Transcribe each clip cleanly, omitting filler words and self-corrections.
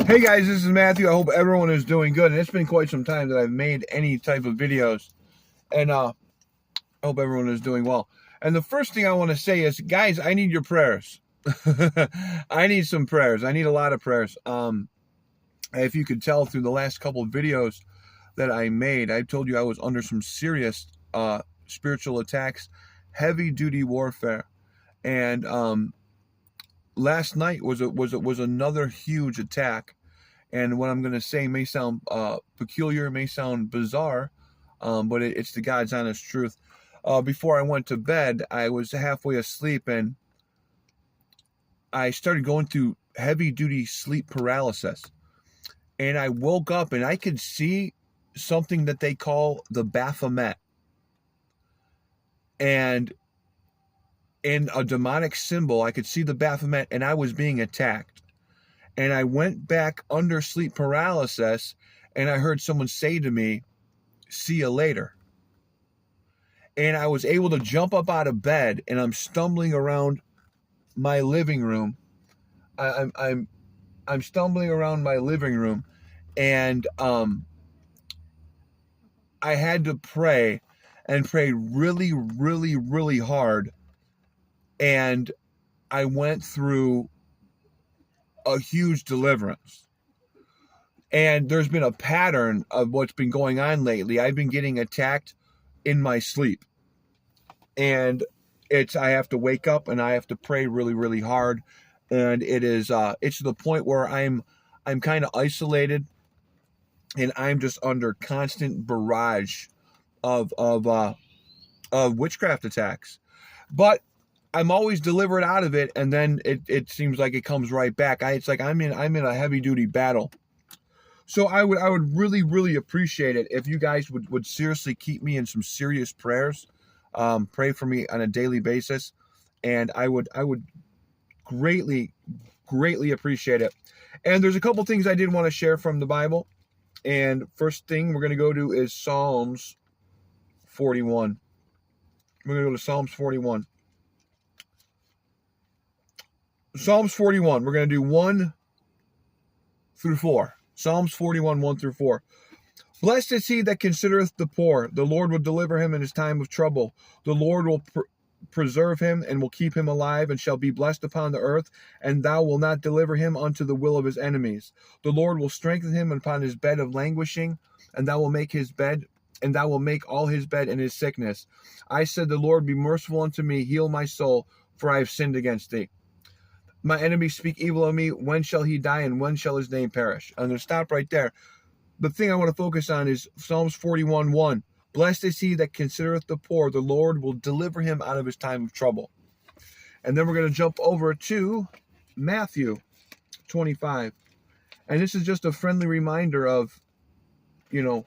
Hey guys, this is Matthew. I hope everyone is doing good. And it's been quite some time that I've made any type of videos. And I hope everyone is doing well. And the first thing I want to say is, guys, I need your prayers. I need some prayers. I need a lot of prayers. If you could tell through the last couple of videos that I made, I told you I was under some serious spiritual attacks, heavy duty warfare. And last night was another huge attack. And what I'm going to say may sound peculiar, may sound bizarre, but it's the God's honest truth. Before I went to bed, I was halfway asleep, and I started going through heavy-duty sleep paralysis. And I woke up, and I could see something that they call the Baphomet. And in a demonic symbol, I could see the Baphomet, and I was being attacked. And I went back under sleep paralysis, and I heard someone say to me, "See you later." And I was able to jump up out of bed, and I'm stumbling around my living room. I'm stumbling around my living room, and I had to pray and pray really, really, really hard. And I went through a huge deliverance. And there's been a pattern of what's been going on lately. I've been getting attacked in my sleep. And I have to wake up and I have to pray really, really hard. And it's to the point where I'm kind of isolated, and I'm just under constant barrage of witchcraft attacks. But I'm always delivered out of it, and then it seems like it comes right back. It's like I'm in a heavy duty battle. So I would really, really appreciate it if you guys would seriously keep me in some serious prayers. Pray for me on a daily basis, and I would greatly, greatly appreciate it. And there's a couple things I did want to share from the Bible. And first thing we're going to go to is Psalms 41. We're going to go to Psalms 41. Psalms 41, we're going to do 1 through 4. Psalms 41, 1 through 4. Blessed is he that considereth the poor. The Lord will deliver him in his time of trouble. The Lord will preserve him and will keep him alive, and shall be blessed upon the earth, and thou wilt not deliver him unto the will of his enemies. The Lord will strengthen him upon his bed of languishing, and thou wilt make his bed, and thou wilt make all his bed in his sickness. I said, the Lord be merciful unto me, heal my soul, for I have sinned against thee. My enemies speak evil of me. When shall he die, and when shall his name perish? I'm going to stop right there. The thing I want to focus on is Psalms 41:1. Blessed is he that considereth the poor. The Lord will deliver him out of his time of trouble. And then we're going to jump over to Matthew 25. And this is just a friendly reminder of, James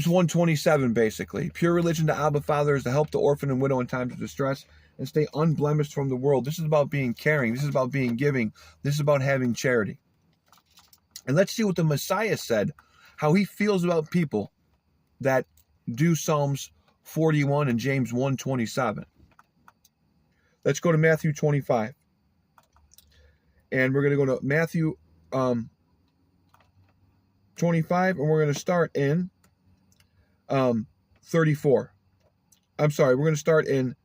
1:27, basically. Pure religion to Abba Father is to help the orphan and widow in times of distress and stay unblemished from the world. This is about being caring. This is about being giving. This is about having charity. And let's see what the Messiah said, how he feels about people that do Psalms 41 and James 1:27. Let's go to Matthew 25. And we're going to go to Matthew 25, and we're going to start in 34. I'm sorry, we're going to start in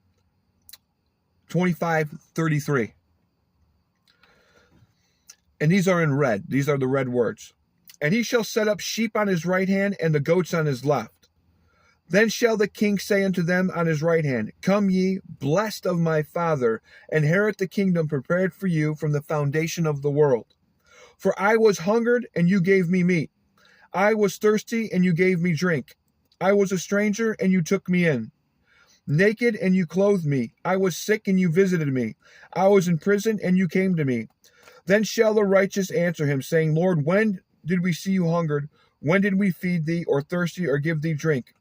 25:33. And these are in red. These are the red words. And he shall set up sheep on his right hand, and the goats on his left. Then shall the king say unto them on his right hand, Come ye, blessed of my Father, inherit the kingdom prepared for you from the foundation of the world. For I was hungered, and you gave me meat. I was thirsty, and you gave me drink. I was a stranger, and you took me in. Naked, and you clothed me. I was sick, and you visited me. I was in prison, and you came to me. Then shall the righteous answer him, saying, Lord, when did we see you hungered? When did we feed thee, or thirsty, or give thee drink?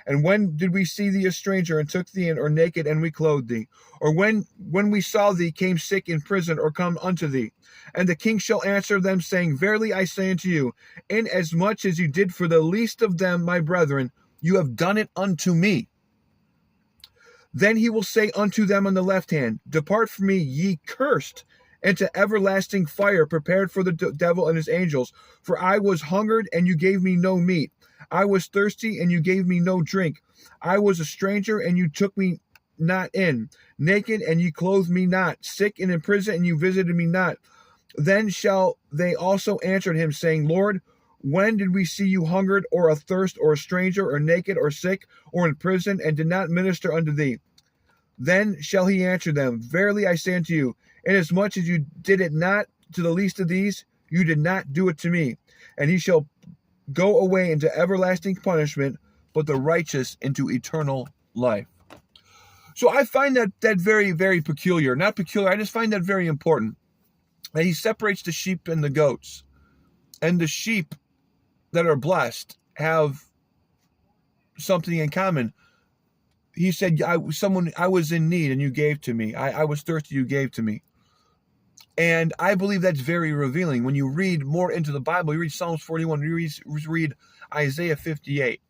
And when did we see thee a stranger, and took thee in, or naked, and we clothed thee? Or when we saw thee, came sick in prison, or come unto thee? And the king shall answer them, saying, Verily I say unto you, inasmuch as you did for the least of them, my brethren, you have done it unto me. Then he will say unto them on the left hand, Depart from me, ye cursed, into everlasting fire prepared for the devil and his angels. For I was hungered, and you gave me no meat. I was thirsty, and you gave me no drink. I was a stranger, and you took me not in. Naked, and you clothed me not. Sick and in prison, and you visited me not. Then shall they also answer him, saying, Lord, when did we see you hungered, or athirst, or a stranger, or naked, or sick, or in prison, and did not minister unto thee? Then shall he answer them, Verily I say unto you, inasmuch as you did it not to the least of these, you did not do it to me. And he shall go away into everlasting punishment, but the righteous into eternal life. So I find that very, very peculiar. Not peculiar, I just find that very important. That he separates the sheep and the goats. And the sheep that are blessed have something in common. He said, I was in need and you gave to me. I was thirsty, you gave to me. And I believe that's very revealing. When you read more into the Bible, you read Psalms 41, you read Isaiah 58.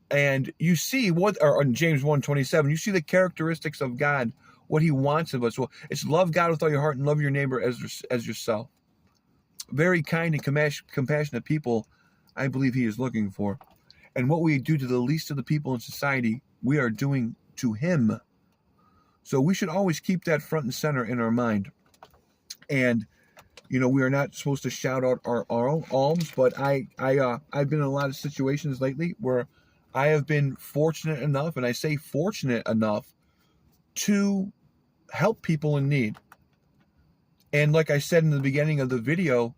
And you see or James 1:27, you see the characteristics of God, what he wants of us. Well, it's love God with all your heart and love your neighbor as yourself. Very kind and compassionate people, I believe he is looking for. And what we do to the least of the people in society, we are doing to him. So we should always keep that front and center in our mind. And, we are not supposed to shout out our alms, but I've been in a lot of situations lately where I have been fortunate enough, and I say fortunate enough, to help people in need. And like I said in the beginning of the video,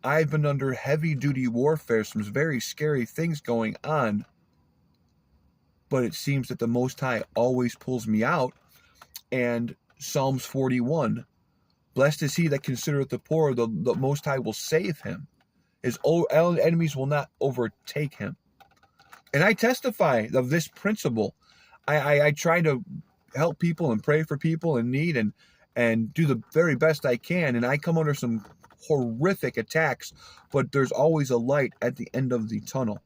I've been under heavy-duty warfare, some very scary things going on. But it seems that the Most High always pulls me out. And Psalms 41, blessed is he that considereth the poor, the Most High will save him. His enemies will not overtake him. And I testify of this principle. I try to help people and pray for people in need and do the very best I can. And I come under some horrific attacks, but there's always a light at the end of the tunnel.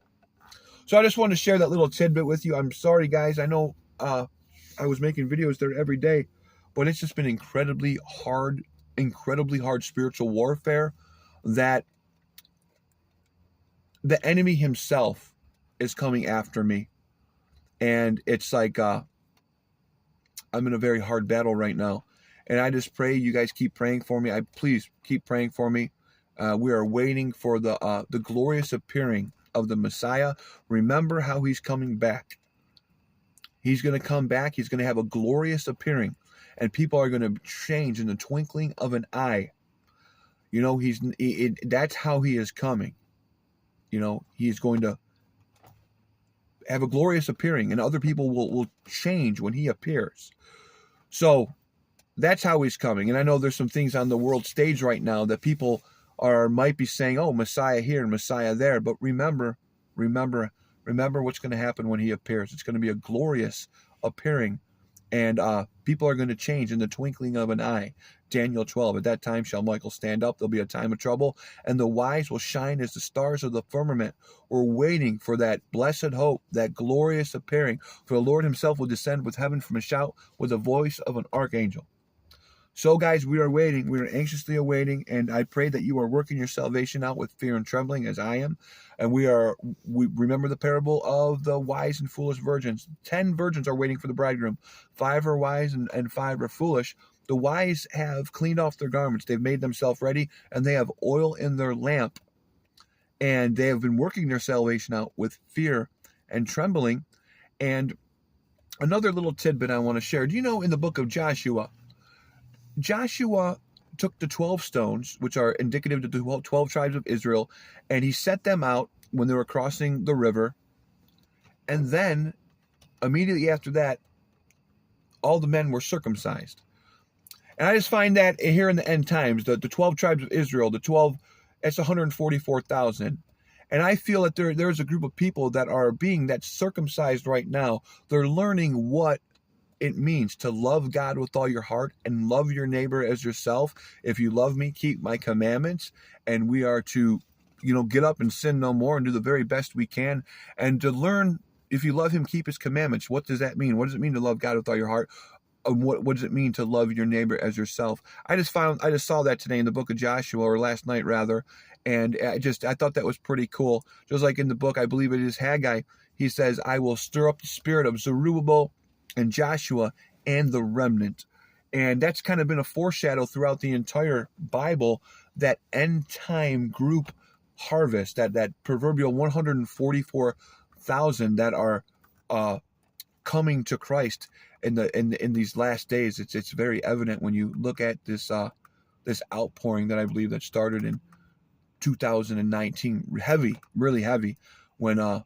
So I just wanted to share that little tidbit with you. I'm sorry, guys. I know I was making videos there every day, but it's just been incredibly hard spiritual warfare that the enemy himself is coming after me. And it's like I'm in a very hard battle right now. And I just pray you guys keep praying for me. Please keep praying for me. We are waiting for the glorious appearing of the Messiah. Remember how he's coming back. He's going to come back. He's going to have a glorious appearing. And people are going to change in the twinkling of an eye. That's how he is coming. He's going to have a glorious appearing. And other people will change when he appears. So that's how he's coming. And I know there's some things on the world stage right now that people might be saying, oh, Messiah here and Messiah there. But remember what's going to happen when he appears. It's going to be a glorious appearing. And people are going to change in the twinkling of an eye. Daniel 12, at that time shall Michael stand up. There'll be a time of trouble. And the wise will shine as the stars of the firmament. We're waiting for that blessed hope, that glorious appearing. For the Lord himself will descend with heaven from a shout, with the voice of an archangel. So, guys, we are waiting. We are anxiously awaiting, and I pray that you are working your salvation out with fear and trembling, as I am. And we remember the parable of the wise and foolish virgins. 10 virgins are waiting for the bridegroom. 5 are wise and 5 are foolish. The wise have cleaned off their garments. They've made themselves ready, and they have oil in their lamp. And they have been working their salvation out with fear and trembling. And another little tidbit I want to share. Do you know in the book of Joshua took the 12 stones, which are indicative of the 12 tribes of Israel, and he set them out when they were crossing the river. And then, immediately after that, all the men were circumcised. And I just find that here in the end times, the 12 tribes of Israel, that's 144,000. And I feel that there's a group of people that are being circumcised right now. They're learning what it means to love God with all your heart and love your neighbor as yourself. If you love me, keep my commandments. And we are to, get up and sin no more and do the very best we can. And to learn, if you love him, keep his commandments. What does that mean? What does it mean to love God with all your heart? what does it mean to love your neighbor as yourself. I just saw that today in the book of Joshua, or last night rather, and I thought that was pretty cool. Just like in the book, I believe it is Haggai, he says, I will stir up the spirit of Zerubbabel and Joshua and the remnant. And that's kind of been a foreshadow throughout the entire Bible, that end time group harvest, that proverbial 144,000 that are coming to Christ in these last days. It's very evident when you look at this outpouring that I believe that started in 2019, really heavy, when all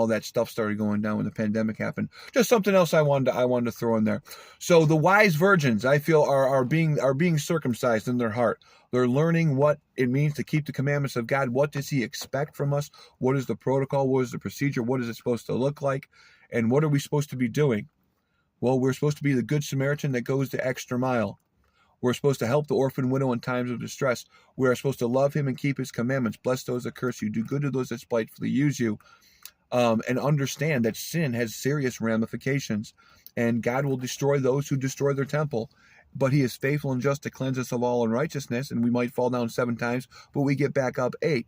that stuff started going down, when the pandemic happened. Just something else I wanted to throw in there. So the wise virgins, I feel, are being circumcised in their heart. They're learning what it means to keep the commandments of God. What does he expect from us? What is the protocol? What is the procedure? What is it supposed to look like? And what are we supposed to be doing? Well, we're supposed to be the good Samaritan that goes the extra mile. We're supposed to help the orphan widow in times of distress. We are supposed to love him and keep his commandments. Bless those that curse you. Do good to those that spitefully use you. And understand that sin has serious ramifications. And God will destroy those who destroy their temple. But he is faithful and just to cleanse us of all unrighteousness. And we might fall down 7 times, but we get back up 8.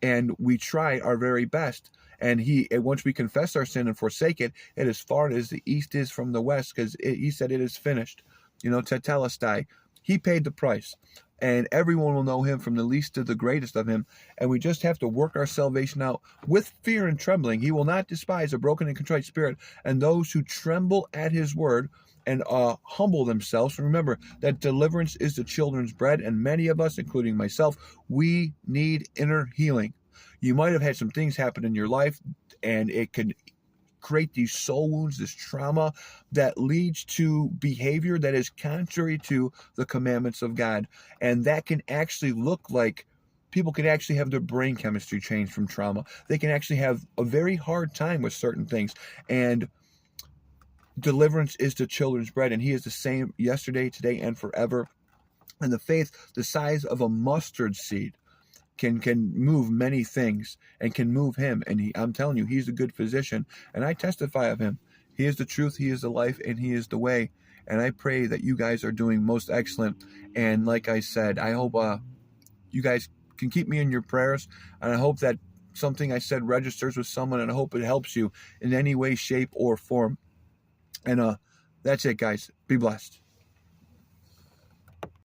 And we try our very best. And once we confess our sin and forsake it, as far as the east is from the west, because he said it is finished. Tetelestai. He paid the price. And everyone will know him, from the least to the greatest of him. And we just have to work our salvation out with fear and trembling. He will not despise a broken and contrite spirit. And those who tremble at his word and humble themselves. Remember that deliverance is the children's bread. And many of us, including myself, we need inner healing. You might have had some things happen in your life, and it can create these soul wounds, this trauma that leads to behavior that is contrary to the commandments of God. And that can actually look like people can actually have their brain chemistry changed from trauma. They can actually have a very hard time with certain things. And deliverance is the children's bread, and he is the same yesterday, today, and forever. And the faith the size of a mustard seed can move many things, and can move him. And I'm telling you, he's a good physician, and I testify of him. He is the truth, he is the life, and he is the way. And I pray that you guys are doing most excellent. And like I said, I hope you guys can keep me in your prayers, and I hope that something I said registers with someone, and I hope it helps you in any way, shape, or form. And that's it, guys. Be blessed.